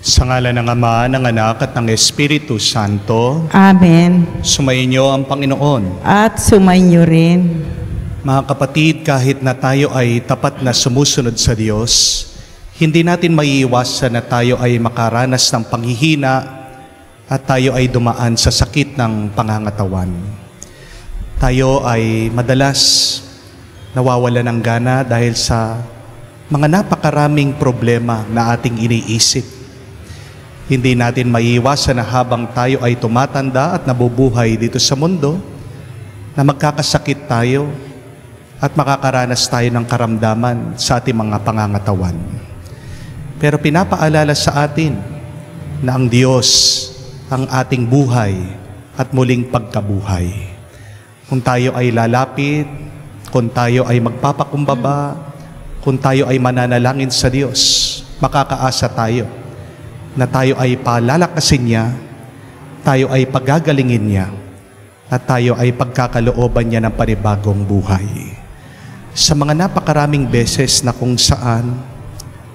Sa ngalan ng Ama, ng Anak, at ng Espiritu Santo. Amen. Sumainyo ang Panginoon. At sumainyo rin. Mga kapatid, kahit na tayo ay tapat na sumusunod sa Diyos, hindi natin maiiwasan na tayo ay makaranas ng panghihina at tayo ay dumaan sa sakit ng pangangatawan. Tayo ay madalas nawawala ng gana dahil sa mga napakaraming problema na ating iniisip. Hindi natin maiiwasan na habang tayo ay tumatanda at nabubuhay dito sa mundo, na magkakasakit tayo at makakaranas tayo ng karamdaman sa ating mga pangangatawan. Pero pinapaalala sa atin na ang Diyos ang ating buhay at muling pagkabuhay. Kung tayo ay lalapit, kung tayo ay magpapakumbaba, kung tayo ay mananalangin sa Diyos, makakaasa tayo na tayo ay palalakasin niya, tayo ay pagagalingin niya, at tayo ay pagkakalooban niya ng panibagong buhay. Sa mga napakaraming beses na kung saan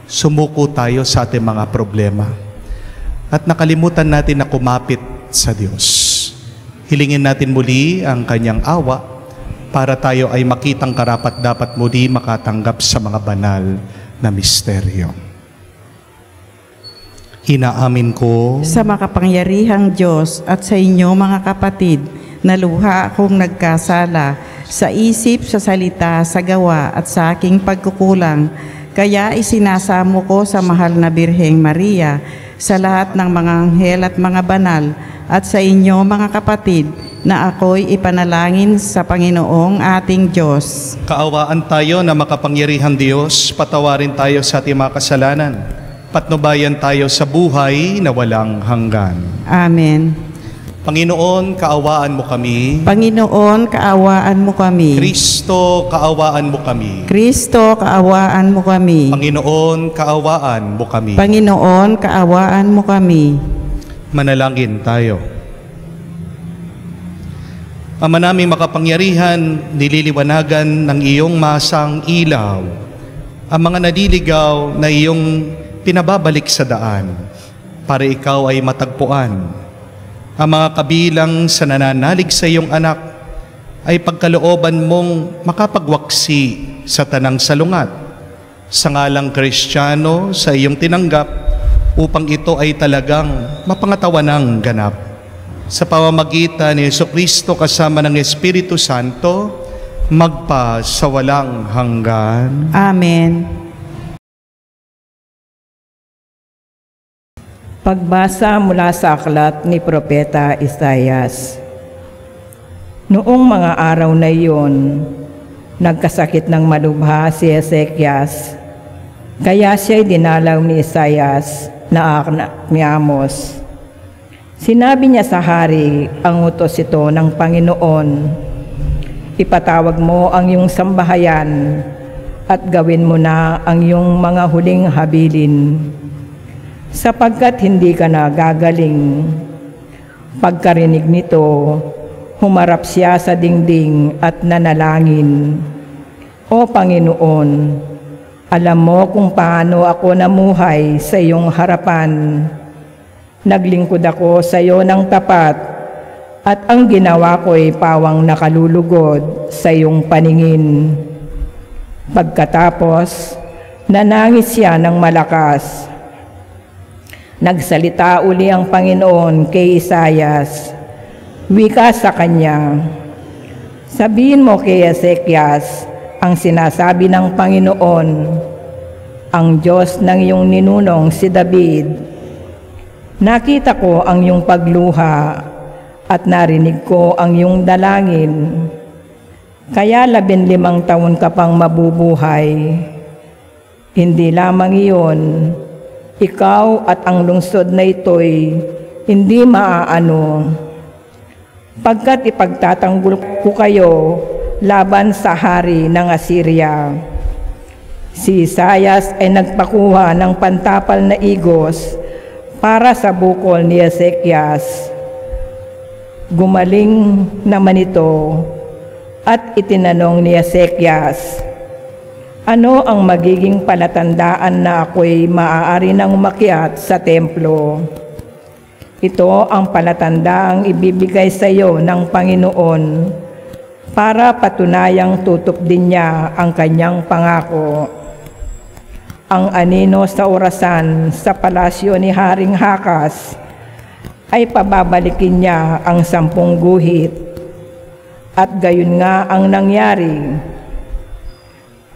sumuko tayo sa ating mga problema at nakalimutan natin na kumapit sa Diyos. Hilingin natin muli ang Kanyang awa para tayo ay makitang karapat-dapat muli makatanggap sa mga banal na misteryo. Inaamin ko Sa makapangyarihang Diyos at sa inyo mga kapatid, na luha akong nagkasala sa isip, sa salita, sa gawa at sa aking pagkukulang. Kaya isinasamo ko sa mahal na Birheng Maria, sa lahat ng mga anghel at mga banal, at sa inyo mga kapatid, na ako'y ipanalangin sa Panginoong ating Diyos. kaawaan tayo na makapangyarihang Diyos, patawarin tayo sa ating mga kasalanan, patnubayan tayo sa buhay na walang hanggan. Amen. Panginoon, kaawaan mo kami. Panginoon, kaawaan mo kami. Kristo, kaawaan mo kami. Kristo, kaawaan mo kami. Panginoon, kaawaan mo kami. Panginoon, kaawaan mo kami. Manalangin tayo. Ama naming makapangyarihan, nililiwanagan ng iyong masang ilaw ang mga naliligaw na iyong pinababalik sa daan para ikaw ay matagpuan. Ang mga kabilang sa nananalig sa iyong anak ay pagkalooban mong makapagwaksi sa tanang salungat sa ngalang Kristiyano sa iyong tinanggap upang ito ay talagang mapangatawan ng ganap. Sa pamamagitan ni Jesucristo kasama ng Espiritu Santo, magpa sa walang hanggan. Amen. Pagbasa mula sa aklat ni Propeta Isaias. Noong mga araw na iyon, nagkasakit ng malubha si Ezekias, kaya siya'y dinalaw ni Isaias na anak ni Amos. Sinabi niya sa hari, ang utos ito ng Panginoon, ipatawag mo ang iyong sambahayan at gawin mo na ang iyong mga huling habilin, sapagkat hindi ka na gagaling. Pagkarinig nito, humarap siya sa dingding at nanalangin, O Panginoon, alam mo kung paano ako namuhay sa iyong harapan. Naglingkod ako sa iyo ng tapat, at ang ginawa ko'y pawang nakalulugod sa iyong paningin. Pagkatapos, nanangis siya ng malakas. Nagsalita uli ang Panginoon kay Isaias. Wika sa kanya, sabihin mo kay Ezekias ang sinasabi ng Panginoon, ang Diyos ng iyong ninunong si David. Nakita ko ang iyong pagluha at narinig ko ang iyong dalangin. Kaya 15 taon ka pang mabubuhay. Hindi lamang iyon, ikaw at ang lungsod na ito'y hindi maaano, pagkat ipagtatanggol ko kayo laban sa hari ng Assyria. Si Isaias ay nagpakuha ng pantapal na igos para sa bukol ni Ezekias. Gumaling naman ito at itinanong ni Ezekias, Ano ang magiging palatandaan na ako'y maaari nang umakyat sa templo? Ito ang palatandaang ibibigay sa iyo ng Panginoon para patunayang tutok din niya ang kanyang pangako. Ang anino sa orasan sa palasyo ni Haring Hakas ay pababalikin niya ang 10 guhit. At gayon nga ang nangyari.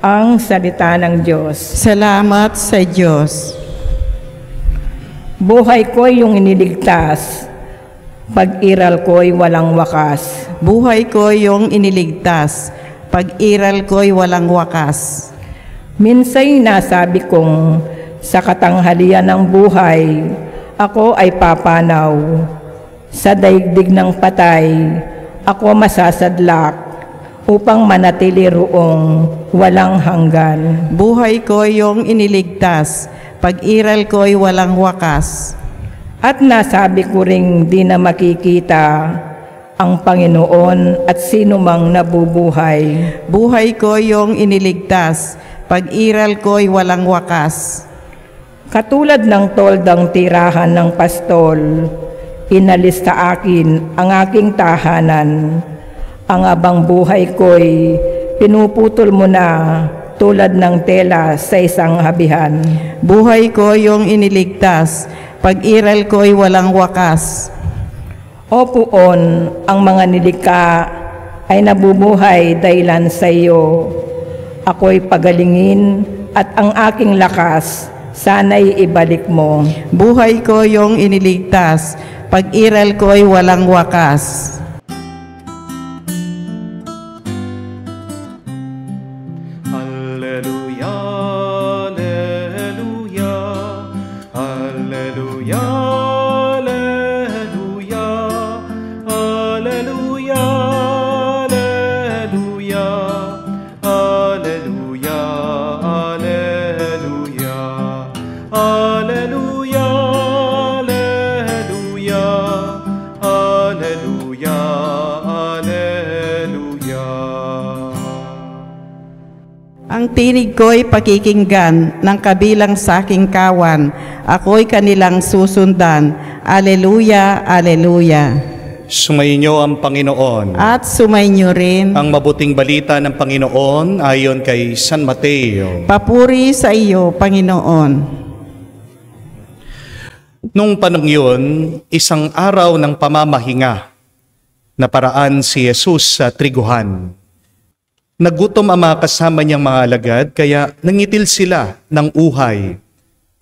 Ang salita ng Diyos. Salamat sa Diyos. Buhay ko'y yung iniligtas, pag-iral ko'y walang wakas. Buhay ko yung iniligtas, pag-iral ko'y walang wakas. Minsa'y nasabi kong sa katanghalian ng buhay, ako ay papanaw. Sa daigdig ng patay, ako masasadlak upang manatili roong walang hanggan. Buhay ko yung iniligtas, pag-iral ko'y walang wakas. At nasabi ko ring di na makikita ang Panginoon at sino mang nabubuhay. Buhay ko yung iniligtas, pag-iral ko'y walang wakas. Katulad ng toldang tirahan ng pastol, inalis sa akin ang aking tahanan. Ang abang buhay ko'y pinuputol mo na tulad ng tela sa isang habihan. Buhay ko yung iniligtas, pag-iral ko'y walang wakas. O Puon, ang mga nilikha ay nabubuhay dahilan sa iyo. Ako'y pagalingin at ang aking lakas sana'y ibalik mo. Buhay ko yung iniligtas, pag-iral ko'y walang wakas. Alleluia, alleluia, alleluia, alleluia, alleluia, alleluia, alleluia, alleluia, alleluia, alleluia, alleluia, alleluia. Ang tinig ko'y pakikinggan ng kabilang sa aking kawan. Ako'y kanilang susundan. Aleluya, aleluya. Sumainyo ang Panginoon. At sumainyo rin. Ang mabuting balita ng Panginoon ayon kay San Mateo. Papuri sa iyo, Panginoon. Nung panong yun, isang araw ng pamamahinga, naparaan si Jesus sa triguhan. Nagutom ang mga kasama niyang mga alagad, kaya nangitil sila ng uhay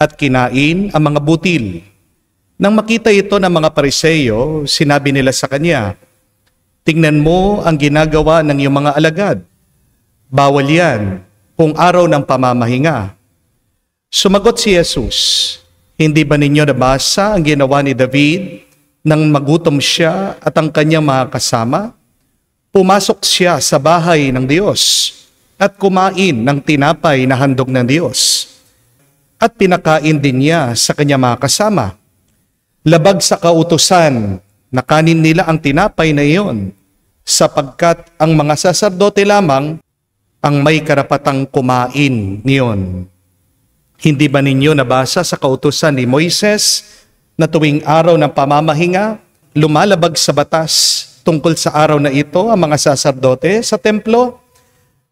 at kinain ang mga butil. Nang makita ito ng mga Pariseo, sinabi nila sa kanya, "Tingnan mo ang ginagawa ng iyong mga alagad. Bawal yan kung araw ng pamamahinga." Sumagot si Jesus, "Hindi ba ninyo nabasa ang ginawa ni David nang magutom siya at ang kanyang mga kasama? Pumasok siya sa bahay ng Diyos at kumain ng tinapay na handog ng Diyos. At pinakain din niya sa kanyang mga kasama. Labag sa kautusan na kanin nila ang tinapay na iyon, sapagkat ang mga saserdote lamang ang may karapatang kumain niyon. Hindi ba ninyo nabasa sa kautusan ni Moises na tuwing araw ng pamamahinga, lumalabag sa batas tungkol sa araw na ito ang mga saserdote sa templo?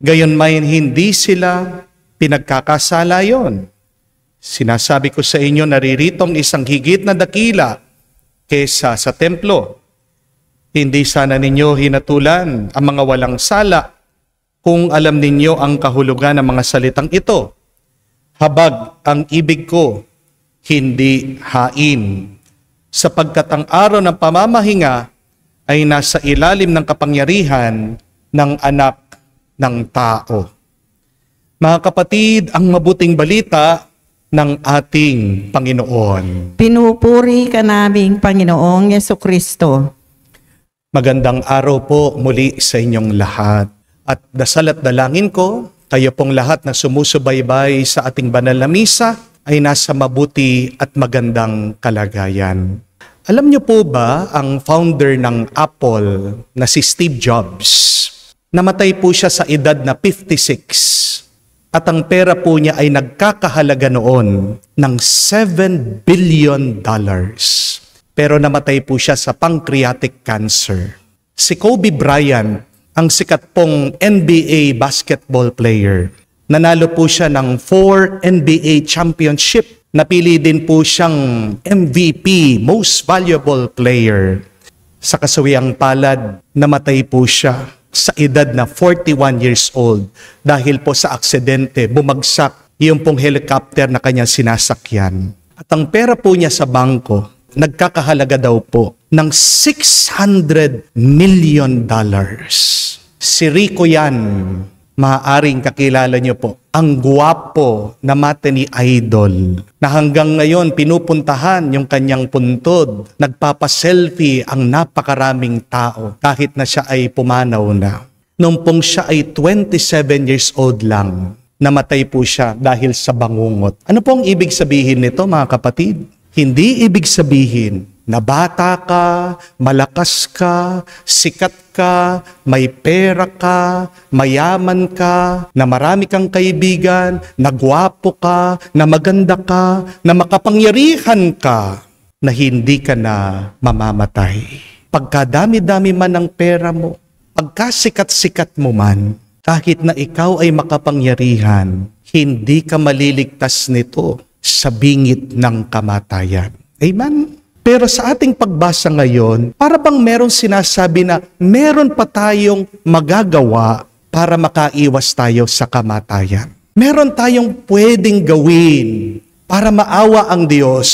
Gayunman hindi sila pinagkakasala yon. Sinasabi ko sa inyo, nariritong isang higit na dakila kesa sa templo. Hindi sana ninyo hinatulan ang mga walang sala kung alam ninyo ang kahulugan ng mga salitang ito. Habag ang ibig ko, hindi hain. Sapagkat ang araw ng pamamahinga ay nasa ilalim ng kapangyarihan ng anak ng tao. Mga kapatid, ang mabuting balita ng ating Panginoon. Pinupuri ka naming Panginoong Yesukristo. Magandang araw po muli sa inyong lahat. At dasal at dalangin ko, kayo pong lahat na sumusubaybay sa ating banal na misa ay nasa mabuti at magandang kalagayan. Alam niyo po ba ang founder ng Apple na si Steve Jobs? Namatay po siya sa edad na 56. At ang pera po niya ay nagkakahalaga noon ng $7 billion. Pero namatay po siya sa pancreatic cancer. Si Kobe Bryant, ang sikat pong NBA basketball player, nanalo po siya ng 4 NBA championship. Napili din po siyang MVP, Most Valuable Player. Sa kasawiang palad, namatay po siya sa edad na 41 years old dahil po sa aksidente, bumagsak yung pong helicopter na kanyang sinasakyan. At ang pera po niya sa bangko, nagkakahalaga daw po ng $600 million. Si Rico yan, maaaring kakilala niyo po, ang guwapo na mata ni Idol, na hanggang ngayon pinupuntahan yung kanyang puntod, nagpapaselfie ang napakaraming tao kahit na siya ay pumanaw na. Nung pong siya ay 27 years old lang, namatay po siya dahil sa bangungot. Ano pong ibig sabihin nito, mga kapatid? Hindi ibig sabihin na bata ka, malakas ka, sikat ka, may pera ka, mayaman ka, na marami kang kaibigan, na gwapo ka, na maganda ka, na makapangyarihan ka, na hindi ka na mamamatay. Pagkadami-dami man ang pera mo, pagkasikat-sikat mo man, kahit na ikaw ay makapangyarihan, hindi ka maliligtas nito sa bingit ng kamatayan. Amen? Pero sa ating pagbasa ngayon, para bang meron sinasabi na meron pa tayong magagawa para makaiwas tayo sa kamatayan. Meron tayong pwedeng gawin para maawa ang Diyos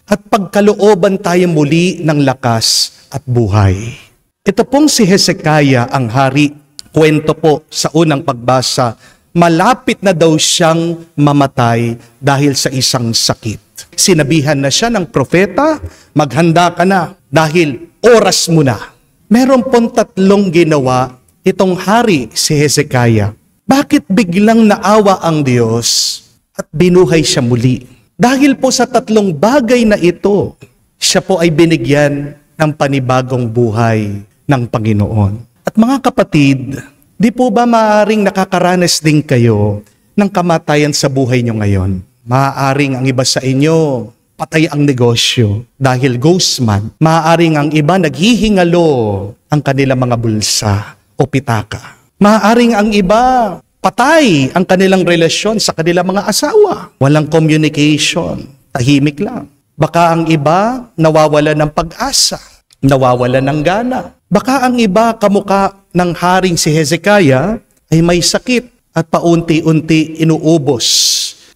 at pagkalooban tayo muli ng lakas at buhay. Ito pong si Hezekiah ang hari. Kwento po sa unang pagbasa, malapit na daw siyang mamatay dahil sa isang sakit. Sinabihan na siya ng propeta, maghanda ka na dahil oras mo na. Meron pong 3 ginawa itong hari si Hezekiah. Bakit biglang naawa ang Diyos at binuhay siya muli? Dahil po sa 3 bagay na ito, siya po ay binigyan ng panibagong buhay ng Panginoon. At mga kapatid, di po ba maaaring nakakaranas din kayo ng kamatayan sa buhay nyo ngayon? Maaaring ang iba sa inyo, patay ang negosyo dahil ghost man. Maaaring ang iba naghihingalo ang kanilang mga bulsa o pitaka. Maaaring ang iba, patay ang kanilang relasyon sa kanilang mga asawa. Walang communication, tahimik lang. Baka ang iba nawawala ng pag-asa, nawawala ng gana. Baka ang iba kamuka ng haring si Hezekiah ay may sakit at paunti-unti inuubos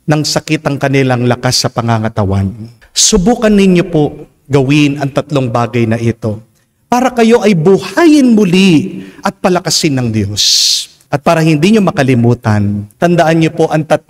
ng sakit ang kanilang lakas sa pangangatawan. Subukan ninyo po gawin ang 3 bagay na ito para kayo ay buhayin muli at palakasin ng Diyos. At para hindi nyo makalimutan, tandaan nyo po ang 3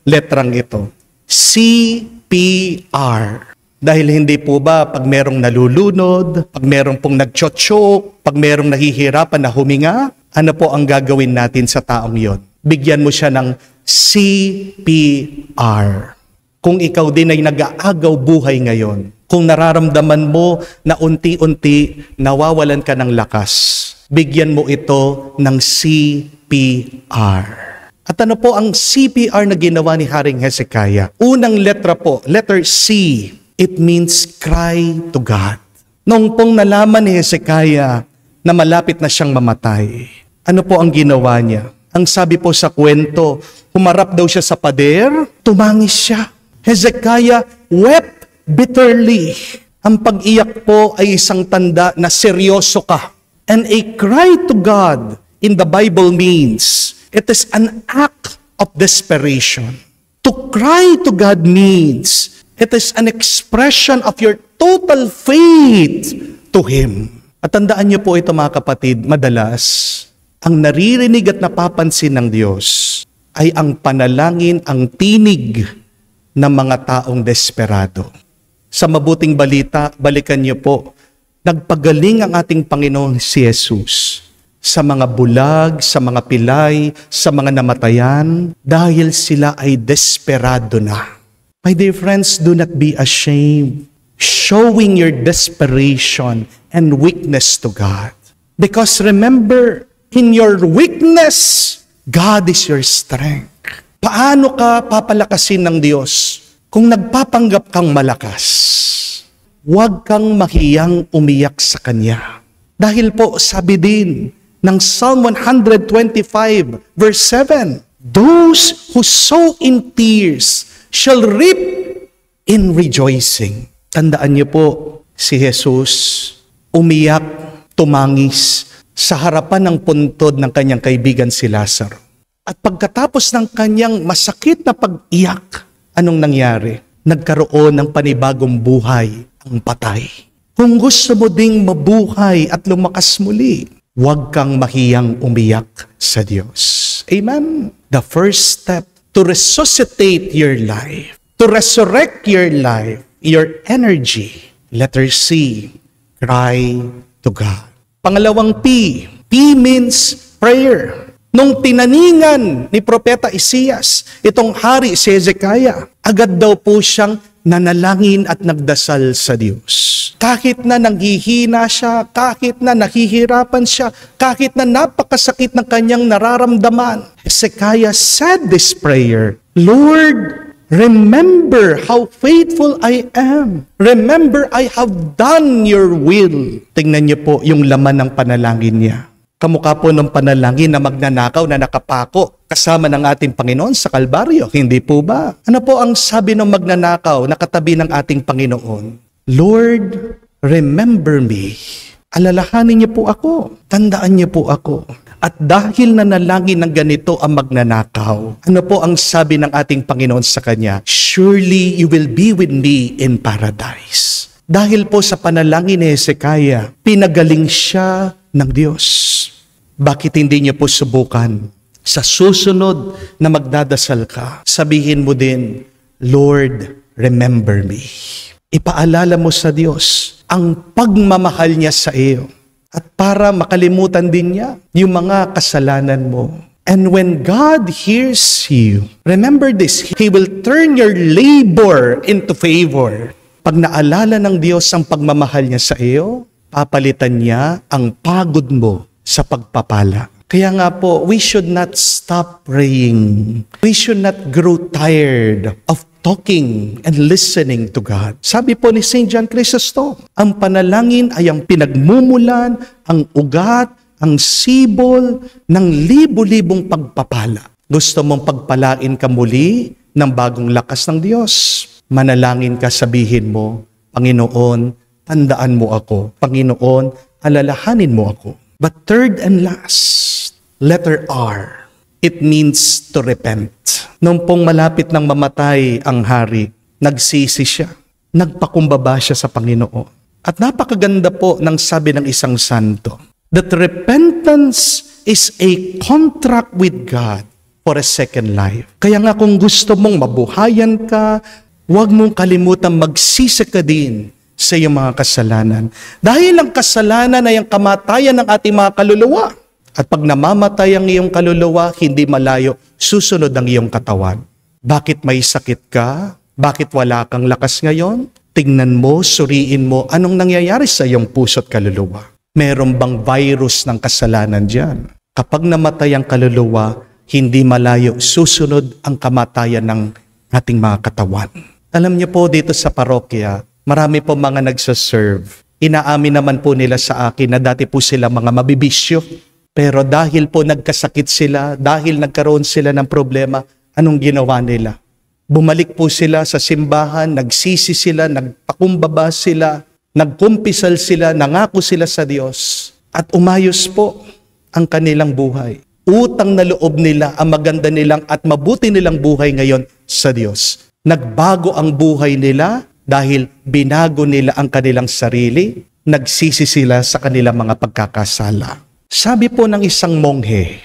letrang ito. CPR. Dahil hindi po ba pag merong nalulunod, pag merong pong nagchochok, pag merong nahihirapan na huminga, ano po ang gagawin natin sa taong yon? Bigyan mo siya ng CPR. Kung ikaw din ay nag-aagaw buhay ngayon, kung nararamdaman mo na unti-unti nawawalan ka ng lakas, bigyan mo ito ng CPR. At ano po ang CPR na ginawa ni Haring Hezekiah? Unang letra po, letter C. It means cry to God. Noong pong nalaman ni Hezekiah na malapit na siyang mamatay, ano po ang ginawa niya? Ang sabi po sa kwento, humarap daw siya sa pader, tumangis siya. Hezekiah wept bitterly. Ang pag-iyak po ay isang tanda na seryoso ka. And a cry to God in the Bible means it is an act of desperation. To cry to God means it is an expression of your total faith to Him. At tandaan niyo po ito mga kapatid, madalas, ang naririnig at napapansin ng Diyos ay ang panalangin, ang tinig ng mga taong desperado. Sa mabuting balita, balikan niyo po, nagpagaling ang ating Panginoon si Jesus sa mga bulag, sa mga pilay, sa mga namatayan, dahil sila ay desperado na. My dear friends, do not be ashamed, showing your desperation and weakness to God. Because remember, in your weakness, God is your strength. Paano ka papalakasin ng Diyos kung nagpapanggap kang malakas? Huwag kang mahiyang umiyak sa Kanya. Dahil po sabi din ng Psalm 125 verse 7, those who sow in tears shall reap in rejoicing. Tandaan niyo po, si Jesus umiyak, tumangis sa harapan ng puntod ng kanyang kaibigan si Lazaro. At pagkatapos ng kanyang masakit na pag-iyak, anong nangyari? Nagkaroon ng panibagong buhay ang patay. Kung gusto mo ding mabuhay at lumakas muli, huwag kang mahiyang umiyak sa Diyos. Amen? The first step to resuscitate your life, to resurrect your life, your energy. Letter C, cry to God. Pangalawang P. P means prayer. Nung tinaningan ni Propeta Isaias, itong hari si Hezekiah, agad daw po siyang nanalangin at nagdasal sa Diyos. Kahit na nanghihina siya, kahit na nahihirapan siya, kahit na napakasakit ng kanyang nararamdaman, Hezekiah said this prayer, Lord, remember how faithful I am. Remember I have done your will. Tingnan niyo po yung laman ng panalangin niya. Kamukha po ng panalangin na magnanakaw na nakapako kasama ng ating Panginoon sa Kalbaryo. Hindi po ba? Ano po ang sabi ng magnanakaw na katabi ng ating Panginoon? Lord, remember me. Alalahanin niyo po ako. Tandaan niyo po ako. At dahil nanalangin ng ganito ang magnanakaw, ano po ang sabi ng ating Panginoon sa kanya? Surely you will be with me in paradise. Dahil po sa panalangin ni Hezekiah, pinagaling siya ng Diyos. Bakit hindi niyo po subukan? Sa susunod na magdadasal ka, sabihin mo din, Lord, remember me. Ipaalala mo sa Diyos ang pagmamahal niya sa iyo. At para makalimutan din niya yung mga kasalanan mo. And when God hears you, remember this, He will turn your labor into favor. Pag naalala ng Diyos ang pagmamahal niya sa iyo, papalitan niya ang pagod mo sa pagpapala. Kaya nga po, we should not stop praying. We should not grow tired of talking and listening to God. Sabi po ni St. John Chrysostom, ang panalangin ay ang pinagmumulan, ang ugat, ang sibol ng libu-libong pagpapala. Gusto mong pagpalain ka muli ng bagong lakas ng Diyos. Manalangin ka, sabihin mo, Panginoon, tandaan mo ako. Panginoon, alalahanin mo ako. But third and last, letter R. It means to repent. Nung pong malapit ng mamatay ang hari, nagsisi siya. Nagpakumbaba siya sa Panginoon. At napakaganda po ng sabi ng isang santo, that repentance is a contract with God for a second life. Kaya nga kung gusto mong mabuhayan ka, huwag mong kalimutan magsisi ka din sa iyong mga kasalanan. Dahil ang kasalanan ay ang kamatayan ng ating mga kaluluwa. At pag namamatay ang iyong kaluluwa, hindi malayo, susunod ang iyong katawan. Bakit may sakit ka? Bakit wala kang lakas ngayon? Tingnan mo, suriin mo, anong nangyayari sa iyong puso't kaluluwa? Meron bang virus ng kasalanan dyan? Kapag namatay ang kaluluwa, hindi malayo, susunod ang kamatayan ng ating mga katawan. Alam niyo po dito sa parokya, marami po mga nagsaserve. Inaamin naman po nila sa akin na dati po sila mga mabibisyo. Pero dahil po nagkasakit sila, dahil nagkaroon sila ng problema, anong ginawa nila? Bumalik po sila sa simbahan, nagsisi sila, nagpakumbaba sila, nagkumpisal sila, nangako sila sa Diyos. At umayos po ang kanilang buhay. Utang na loob nila ang maganda nilang at mabuti nilang buhay ngayon sa Diyos. Nagbago ang buhay nila dahil binago nila ang kanilang sarili, nagsisi sila sa kanilang mga pagkakasala. Sabi po ng isang monghe,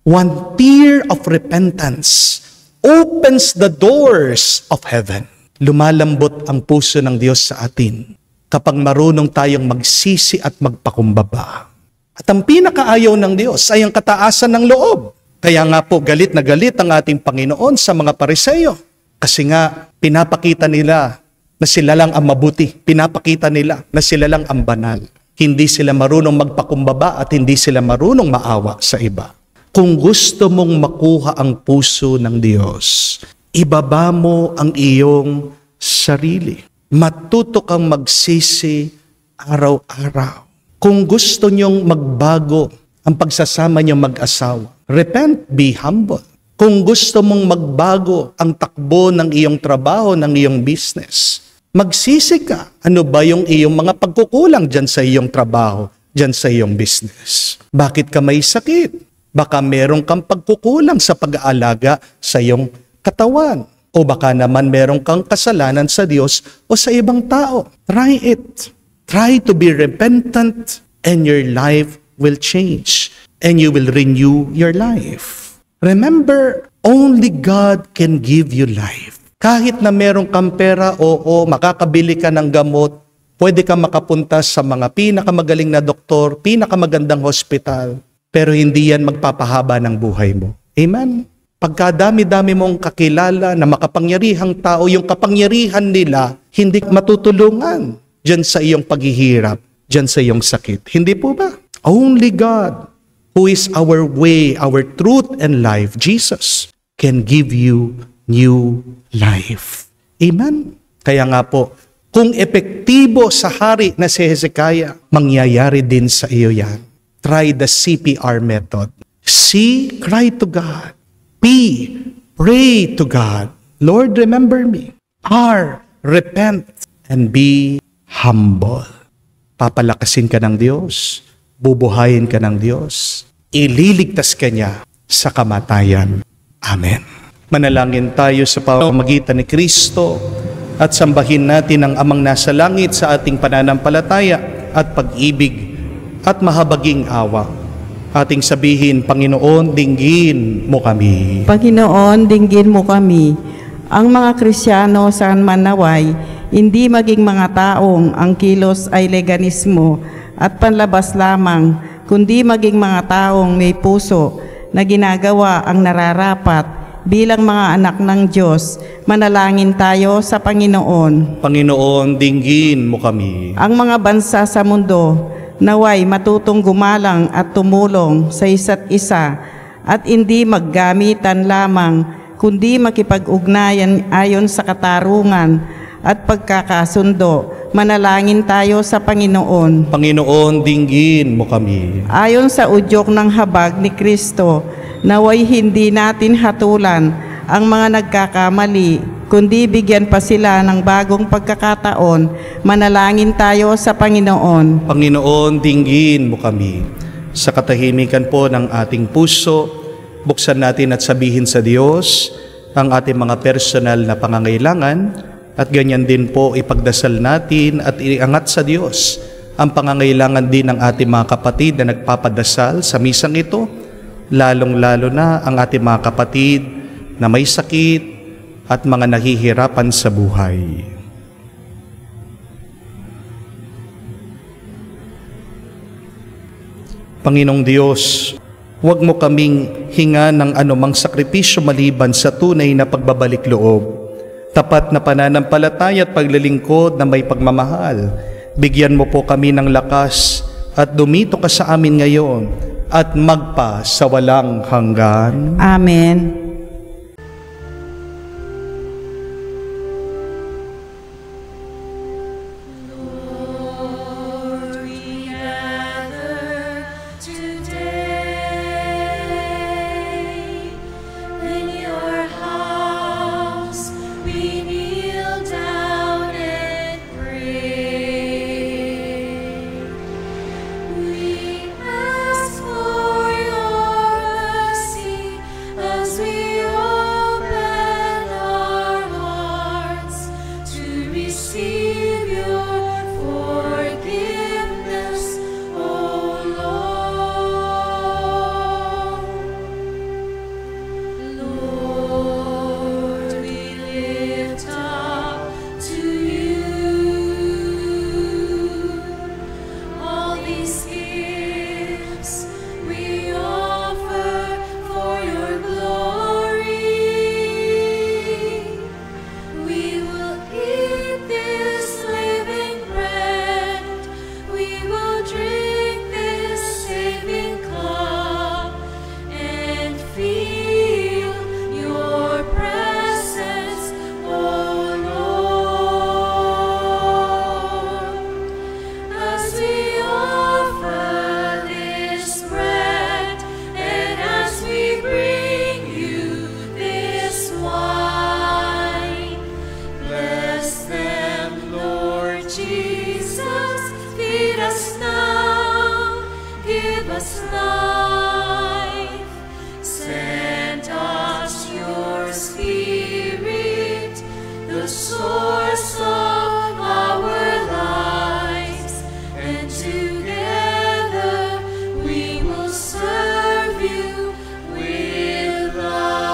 one tear of repentance opens the doors of heaven. Lumalambot ang puso ng Diyos sa atin kapag marunong tayong magsisi at magpakumbaba. At ang pinakaayaw ng Diyos ay ang kataasan ng loob. Kaya nga po galit na galit ang ating Panginoon sa mga Pariseyo. Kasi nga pinapakita nila na sila lang ang mabuti. Pinapakita nila na sila lang ang banal. Hindi sila marunong magpakumbaba at hindi sila marunong maawa sa iba. Kung gusto mong makuha ang puso ng Diyos, ibaba mo ang iyong sarili. Matuto kang magsisi araw-araw. Kung gusto nyong magbago ang pagsasama nyong mag-asawa, repent, be humble. Kung gusto mong magbago ang takbo ng iyong trabaho, ng iyong business, magsisi ka. Ano ba yung iyong mga pagkukulang dyan sa iyong trabaho, dyan sa iyong business? Bakit ka may sakit? Baka meron kang pagkukulang sa pag-aalaga sa iyong katawan. O baka naman meron kang kasalanan sa Diyos o sa ibang tao. Try it. Try to be repentant and your life will change and you will renew your life. Remember, only God can give you life. Kahit na meron kang pera, oo, makakabili ka ng gamot, pwede ka makapunta sa mga pinakamagaling na doktor, pinakamagandang hospital, pero hindi yan magpapahaba ng buhay mo. Amen? Pagkadami-dami mong kakilala na makapangyarihang tao, yung kapangyarihan nila, hindi matutulungan dyan sa iyong paghihirap, dyan sa iyong sakit. Hindi po ba? Only God, who is our way, our truth and life, Jesus, can give you new life. Amen? Kaya nga po, kung epektibo sa hari na si Hezekiah, mangyayari din sa iyo yan. Try the CPR method. C, cry to God. P, pray to God. Lord, remember me. R, repent. And B, humble. Papalakasin ka ng Diyos. Bubuhayin ka ng Diyos. Ililigtas ka niya sa kamatayan. Amen. Manalangin tayo sa pamamagitan ni Kristo at sambahin natin ang Amang nasa langit sa ating pananampalataya at pag-ibig at mahabaging awa. Ating sabihin, Panginoon, dinggin mo kami. Panginoon, dinggin mo kami. Ang mga Kristyano saan man naway, hindi maging mga taong ang kilos ay leganismo at panlabas lamang, kundi maging mga taong may puso na ginagawa ang nararapat bilang mga anak ng Diyos. Manalangin tayo sa Panginoon. Panginoon, dinggin mo kami. Ang mga bansa sa mundo, naway matutong gumalang at tumulong sa isa't isa at hindi maggamitan lamang, kundi makipag-ugnayan ayon sa katarungan at pagkakasundo. Manalangin tayo sa Panginoon. Panginoon, dinggin mo kami. Ayon sa udyok ng habag ni Kristo, naway hindi natin hatulan ang mga nagkakamali, kundi bigyan pa sila ng bagong pagkakataon. Manalangin tayo sa Panginoon. Panginoon, dinggin mo kami. Sa katahimikan po ng ating puso, buksan natin at sabihin sa Diyos ang ating mga personal na pangangailangan at ganyan din po ipagdasal natin at iangat sa Diyos ang pangangailangan din ng ating mga kapatid na nagpapadasal sa misang ito, lalong-lalo na ang ating mga kapatid na may sakit at mga nahihirapan sa buhay. Panginoong Diyos, huwag mo kaming hinga ng anumang sakripisyo maliban sa tunay na pagbabalik loob. Tapat na pananampalataya at paglilingkod na may pagmamahal. Bigyan mo po kami ng lakas at dumito ka sa amin ngayon at magpa sa walang hanggan. Amen. As we us life. Send us your Spirit, the source of our lives, and together we will serve you with love.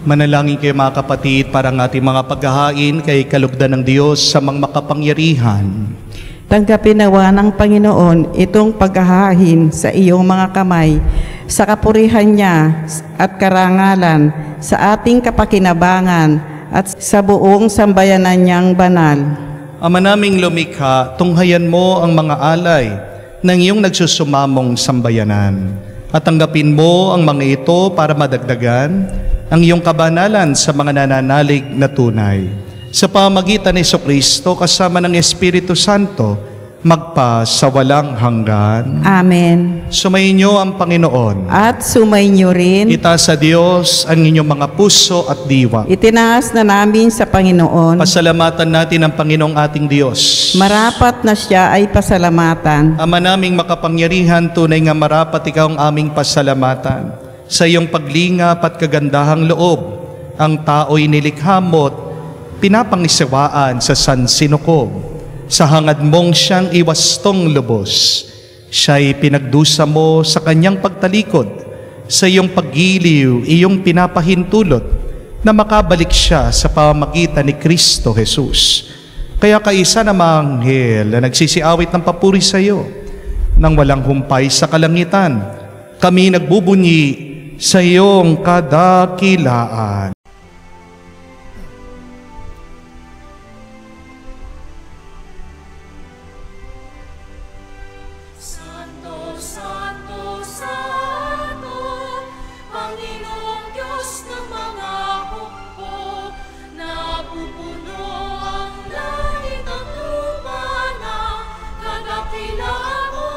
Manalangin kayo mga kapatid para ang ating mga paghahain kay kalugdan ng Diyos sa mga makapangyarihan. Tanggapin nawa ng Panginoon itong paghahain sa iyong mga kamay, sa kapurihan niya at karangalan, sa ating kapakinabangan at sa buong sambayanan niyang banal. Ama naming lumikha, tunghayan mo ang mga alay ng iyong nagsusumamong sambayanan. At tanggapin mo ang mga ito para madagdagan ang iyong kabanalan sa mga nananalig na tunay. Sa pamagitan ni Jesucristo kasama ng Espiritu Santo, magpa sa walang hanggan. Amen. Sumainyo ang Panginoon. At sumainyo rin. Itaas sa Diyos ang inyong mga puso at diwa. Itinaas na namin sa Panginoon. Pasalamatan natin ang Panginoong ating Diyos. Marapat na siya ay pasalamatan. Ama naming makapangyarihan, tunay nga marapat ikaw ang aming pasalamatan. Sa iyong paglingap at kagandahang loob, ang tao'y nilikha mo't pinapangisiwaan sa sansinukob. Sa hangad mong siyang iwastong lubos, siya'y pinagdusa mo sa kanyang pagtalikod. Sa iyong paggiliw, iyong pinapahintulot na makabalik siya sa pamamagitan ni Kristo Jesus. Kaya kaisa na mga anghel na nagsisiawit ng papuri sa iyo, nang walang humpay sa kalangitan, kami nagbubunyi sa iyong kadakilaan. Santo, Santo, Santo, Panginoong Diyos ng mga hukbo, napupuno ang langit at lupa ng kadakilaan mo.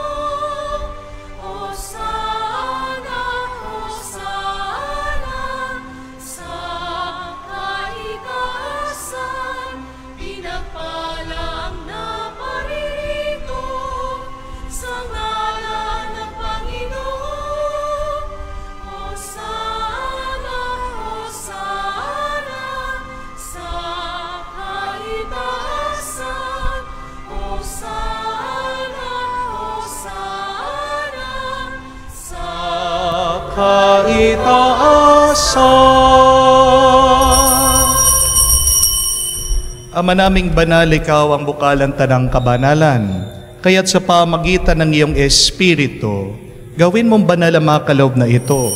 Hosana, Hosana, sa kaitaasan, pinagpala ang naparirito sa ngalan ng Panginoon. Hosana, Hosana, sa kaitaasan. Hosana, Hosana, sa Kaitaasan. Ama naming banal, ikaw ang bukalan tanang kabanalan. Kaya't sa pamagitan ng iyong Espiritu, gawin mong banal ang mga kaloob na ito,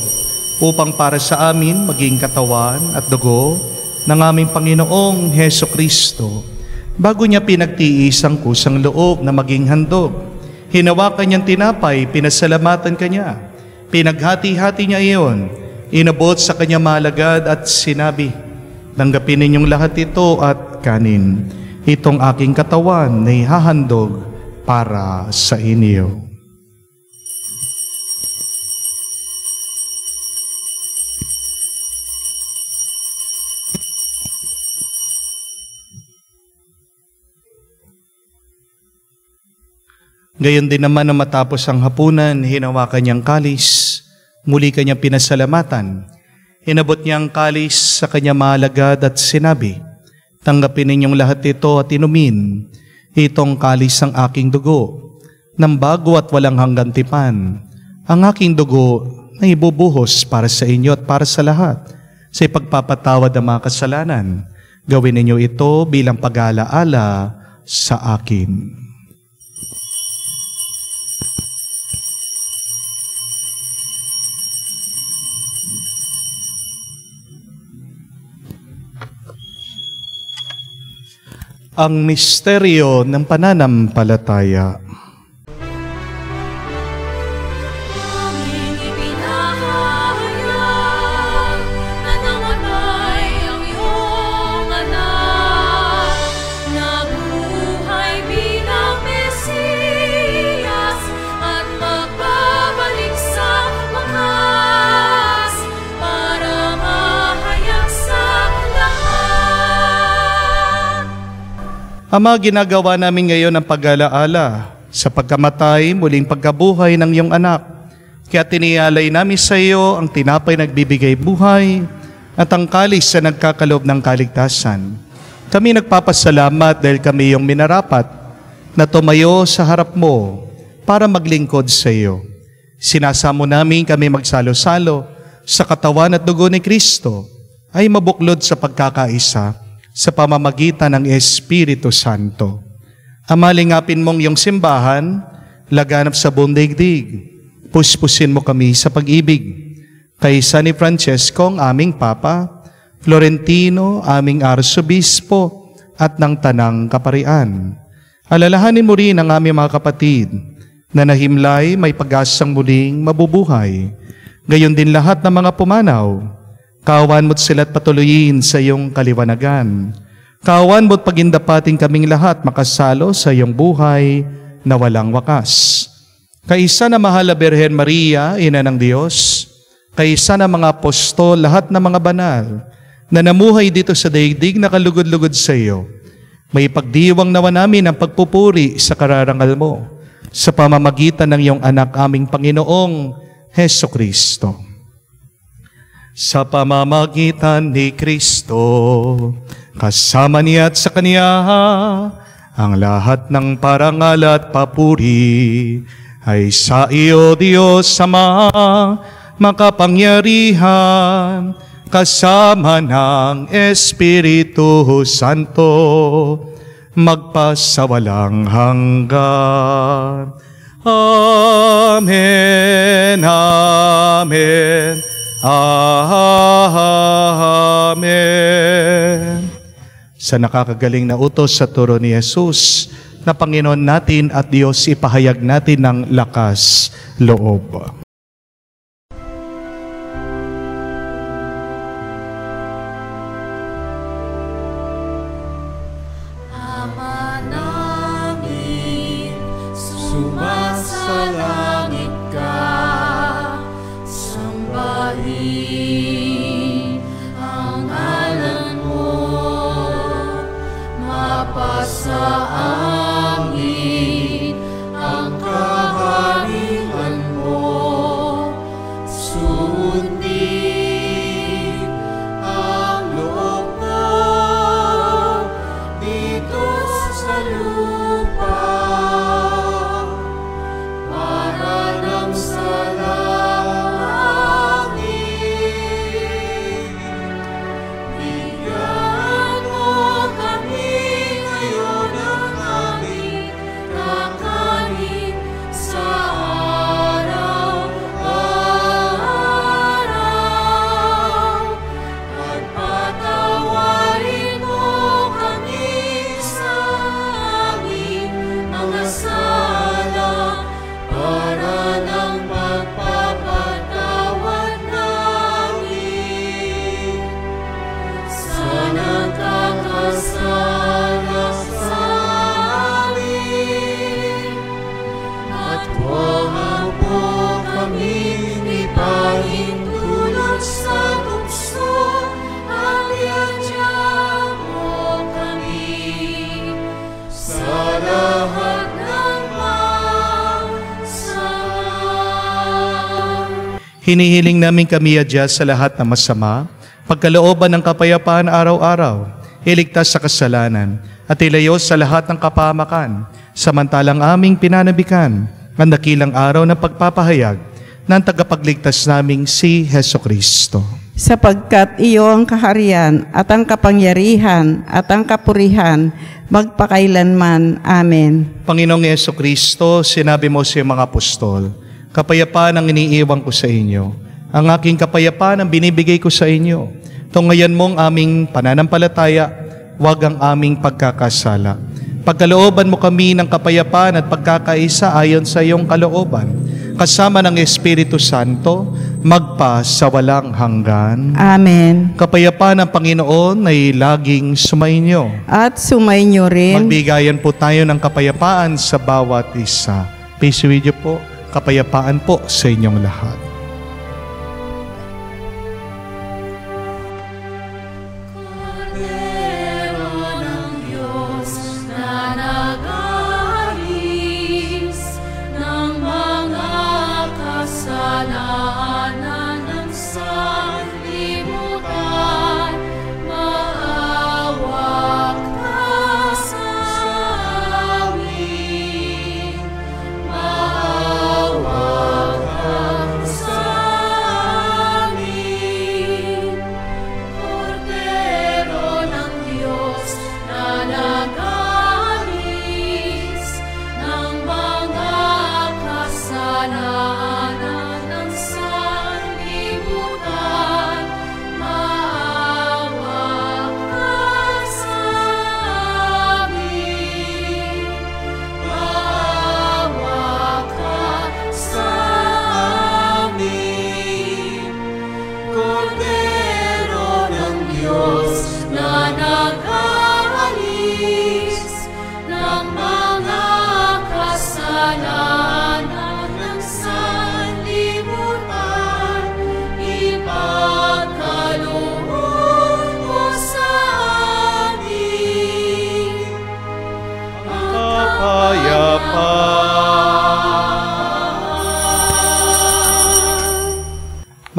upang para sa amin maging katawan at dugo ng aming Panginoong Heso Kristo. Bago niya pinagtiis ang kusang loob na maging handog, hinawakan niyang tinapay, pinasalamatan kanya. Pinaghati-hati niya iyon, inabot sa kanya malagad at sinabi, "Tanggapin ninyong lahat ito at kanin. Itong aking katawan na ihahandog para sa inyo." Gayon din naman na matapos ang hapunan, hinawakan niyang kalis, muli kanyang pinasalamatan. Inabot niya ang kalis sa kanya malagad at sinabi, "Tanggapin ninyong lahat ito at inumin. Itong kalis ang aking dugo, ng bago at walang hanggang tipan. Ang aking dugo na ibubuhos para sa inyo at para sa lahat, sa ipagpapatawad ng mga kasalanan. Gawin ninyo ito bilang pag-alaala sa akin." Ang misteryo ng pananampalataya. aming ipinahayag na namatay ang iyong anak, nabuhay bilang Mesiyas at magbabalik sa wakas para mahayag sa lahat. Ama, ginagawa namin ngayon ang pag-alaala sa pagkamatay, muling pagkabuhay ng iyong anak. Kaya tinialay namin sa iyo ang tinapay nagbibigay buhay at ang kalis na nagkakaloob ng kaligtasan. Kami nagpapasalamat dahil kami iyong minarapat na tumayo sa harap mo para maglingkod sa iyo. Sinasamo namin kami magsalo-salo sa katawan at dugo ni Kristo ay mabuklod sa pagkakaisa sa pamamagitan ng Espiritu Santo. Amalingapin mong iyong simbahan, laganap sa buong daigdig. Puspusin mo kami sa pag-ibig. Kay San Francesco, ang aming Papa, Florentino, aming Arsobispo, at ng Tanang Kaparian. Alalahanin mo rin ang aming mga kapatid na nahimlay may pag-asang muling mabubuhay. Gayon din lahat ng mga pumanaw. Kawan mo't sila't patuloyin sa iyong kaliwanagan. Kawan mo't pagindapating kaming lahat makasalo sa iyong buhay na walang wakas. Kaisa na mahal na Birhen Maria, Ina ng Diyos, kaisa na mga apostol, lahat ng mga banal, na namuhay dito sa daigdig na kalugod-lugod sa iyo, may pagdiwang nawa namin ang pagpupuri sa kararangal mo, sa pamamagitan ng iyong anak aming Panginoong Heso Kristo. Sa pamamagitan ni Kristo, kasama niya at sa Kanya, ang lahat ng parangal at papuri ay sa iyo, Diyos Ama, makapangyarihan, kasama ng Espiritu Santo, magpasawalang hanggan. Amen, amen, amen. Sa nakakagaling na utos sa turo ni Jesus, na Panginoon natin at Diyos, ipahayag natin ng lakas loob. Ama namin, sumasalangit ka, sambahin ang ngalan mo, mapasa amin ang kaharian mo, sundin ang loob mo dito sa lupa para nang sa langit. Bigyan mo kami ngayon ng aming kakanin sa araw-araw, at patawarin mo kami sa aming mga sala para ng pagpapatawad namin sa nagkakasala sa amin. At huwag mo kaming ipahintulot sa tukso, at iadya mo kami sa lahat ng masama. Hinihiling namin kami adya sa lahat ng masama, pagkalooban ng kapayapaan araw-araw, iligtas sa kasalanan, at ilayo sa lahat ng kapahamakan, samantalang aming pinanabikan ang dakilang araw ng pagpapahayag ng tagapagligtas naming si Heso Kristo. Sapagkat iyo ang kaharian at ang kapangyarihan at ang kapurihan magpakailanman. Amen. Panginoong Heso Kristo, sinabi mo sa iyong mga apostol, kapayapaan ang iniiwan ko sa inyo. Ang aking kapayapaan ang binibigay ko sa inyo. Tungayan mong aming pananampalataya, wag ang aming pagkakasala. Pagkalooban mo kami ng kapayapaan at pagkakaisa ayon sa iyong kalooban, kasama ng Espiritu Santo, magpa sa walang hanggan. Amen. Kapayapaan ng Panginoon ay laging sumainyo. At sumainyo rin. Magbigayan po tayo ng kapayapaan sa bawat isa. Peace with you po. Kapayapaan po sa inyong lahat. Kordero ng Diyos na nagaling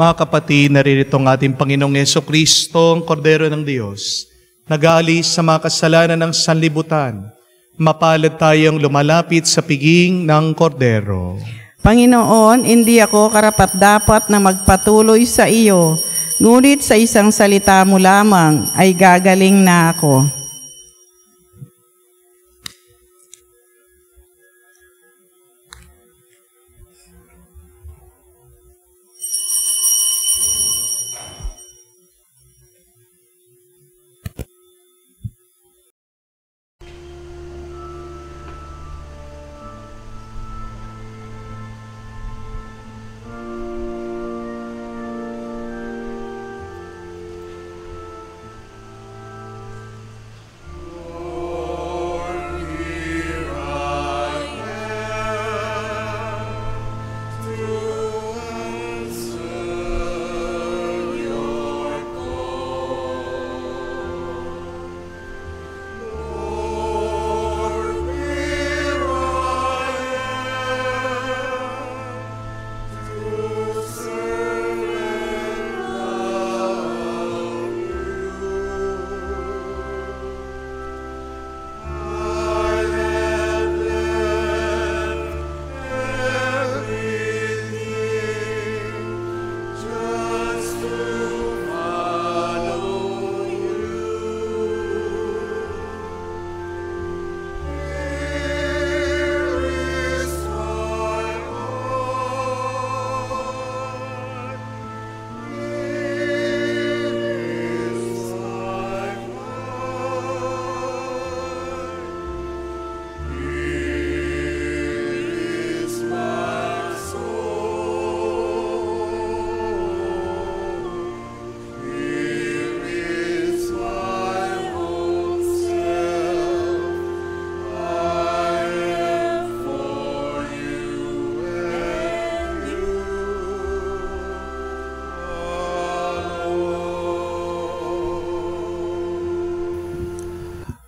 Mga kapatid, naririto ang ating Panginoong Jesucristo, ang Kordero ng Diyos, nag-aalis sa mga kasalanan ng sanlibutan. Mapalad tayong lumalapit sa piging ng Kordero. Panginoon, hindi ako karapat-dapat na magpatuloy sa iyo, ngunit sa isang salita mo lamang ay gagaling na ako.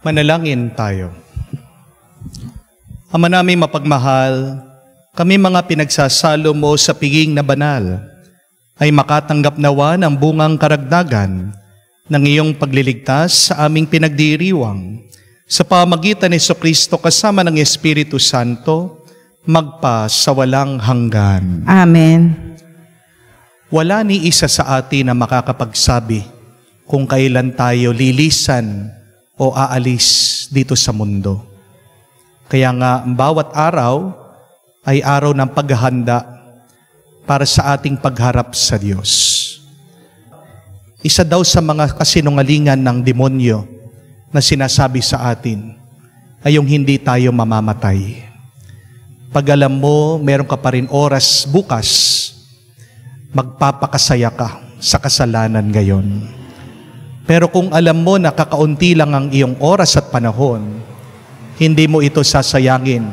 Manalangin tayo. Ama namin mapagmahal, kami mga pinagsasalo mo sa piging na banal, ay makatanggap nawa ng bungang karagdagan ng iyong pagliligtas sa aming pinagdiriwang sa pamagitan ni Jesucristo kasama ng Espiritu Santo, magpa sa walang hanggan. Amen. Wala ni isa sa atin na makakapagsabi kung kailan tayo lilisan o aalis dito sa mundo. Kaya nga, bawat araw ay araw ng paghahanda para sa ating pagharap sa Diyos. Isa daw sa mga kasinungalingan ng demonyo na sinasabi sa atin ay yung hindi tayo mamamatay. Pag alam mo, meron ka pa rin oras bukas, magpapakasaya ka sa kasalanan ngayon. Pero kung alam mo na kakaunti lang ang iyong oras at panahon, hindi mo ito sasayangin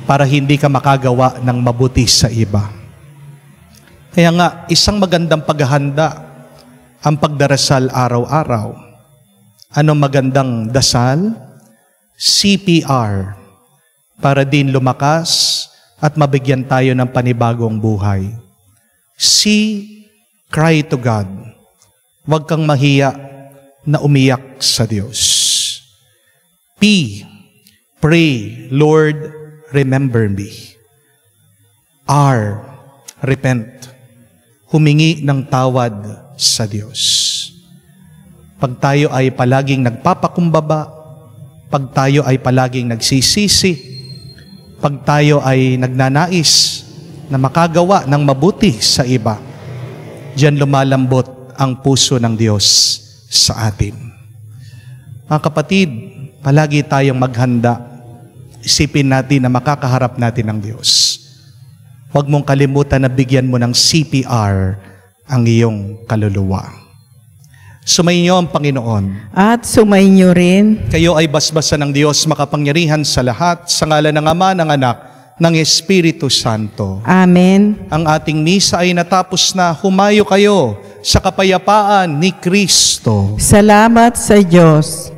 para hindi ka makagawa ng mabuti sa iba. Kaya nga, isang magandang paghahanda ang pagdarasal araw-araw. Anong magandang dasal? CPR, para din lumakas at mabigyan tayo ng panibagong buhay. C, cry to God. Huwag kang mahiya na umiyak sa Diyos. P, pray, Lord, remember me. R, repent. Humingi ng tawad sa Diyos. Pag tayo ay palaging nagpapakumbaba, pag tayo ay palaging nagsisisi, pag tayo ay nagnanais na makagawa ng mabuti sa iba, diyan lumalambot ang puso ng Diyos sa atin. Mga kapatid, palagi tayong maghanda. Isipin natin na makakaharap natin ng Diyos. Huwag mong kalimutan na bigyan mo ng CPR ang iyong kaluluwa. Sumainyo ang Panginoon. At sumainyo rin. Kayo ay basbasan ng Diyos makapangyarihan sa lahat, sa ngalan ng Ama, ng Anak, ng Espiritu Santo. Amen. Ang ating misa ay natapos na. Humayo kayo sa kapayapaan ni Kristo. Salamat sa Diyos.